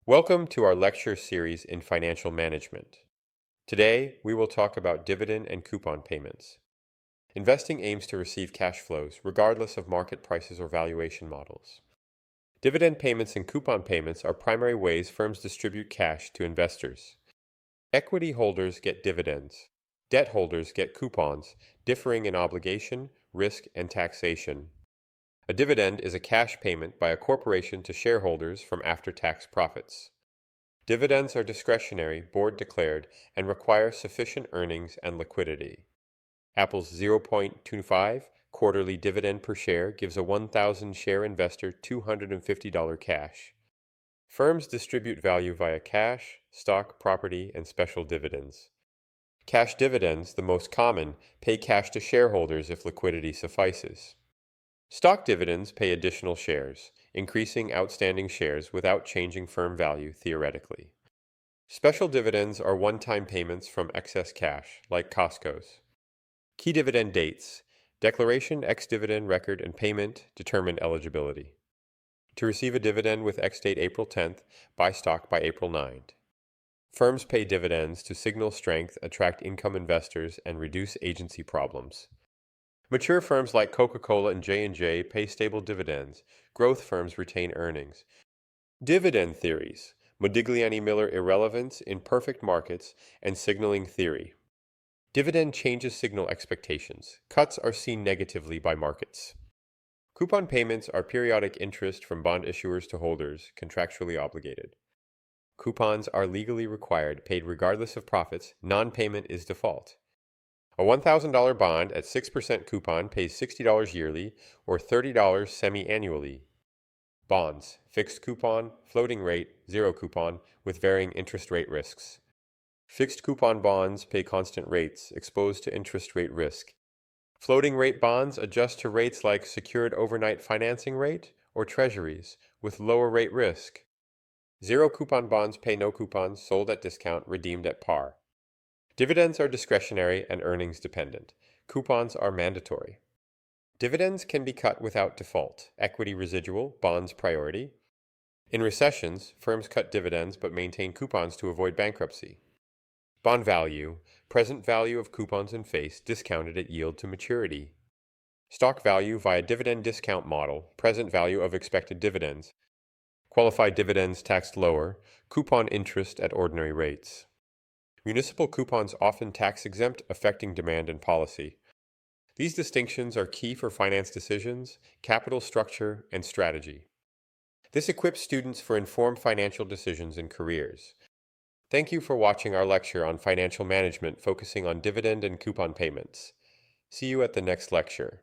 Welcome to our lecture series in financial management. Today, we will talk about dividend and coupon payments. Investing aims to receive cash flows regardless of market prices or valuation models. Dividend payments and coupon payments are primary ways firms distribute cash to investors. Equity holders get dividends. Debt holders get coupons, differing in obligation, risk, and taxation. A dividend is a cash payment by a corporation to shareholders from after-tax profits. Dividends are discretionary, board declared, and require sufficient earnings and liquidity. Apple's 0.25 quarterly dividend per share gives a 1,000 share investor $250 cash. Firms distribute value via cash, stock, property, and special dividends. Cash dividends, the most common, pay cash to shareholders if liquidity suffices. Stock dividends pay additional shares, increasing outstanding shares without changing firm value theoretically. Special dividends are one-time payments from excess cash, like Costco's. Key dividend dates: declaration, ex-dividend record, and payment determine eligibility. To receive a dividend with ex-date April 10th, buy stock by April 9th. Firms pay dividends to signal strength, attract income investors, and reduce agency problems. Mature firms like Coca-Cola and J&J pay stable dividends. Growth firms retain earnings. Dividend theories: Modigliani-Miller irrelevance, imperfect markets, and signaling theory. Dividend changes signal expectations. Cuts are seen negatively by markets. Coupon payments are periodic interest from bond issuers to holders, contractually obligated. Coupons are legally required, paid regardless of profits. Non-payment is default. A $1,000 bond at 6% coupon pays $60 yearly or $30 semi-annually. Bonds: fixed coupon, floating rate, zero coupon, with varying interest rate risks. Fixed coupon bonds pay constant rates, exposed to interest rate risk. Floating rate bonds adjust to rates like secured overnight financing rate or treasuries, with lower rate risk. Zero coupon bonds pay no coupons, sold at discount, redeemed at par. Dividends are discretionary and earnings dependent. Coupons are mandatory. Dividends can be cut without default. Equity residual, bonds priority. In recessions, firms cut dividends but maintain coupons to avoid bankruptcy. Bond value: present value of coupons in face, discounted at yield to maturity. Stock value via dividend discount model, present value of expected dividends. Qualified dividends taxed lower, coupon interest at ordinary rates. Municipal coupons often tax-exempt, affecting demand and policy. These distinctions are key for finance decisions, capital structure, and strategy. This equips students for informed financial decisions and careers. Thank you for watching our lecture on financial management focusing on dividend and coupon payments. See you at the next lecture.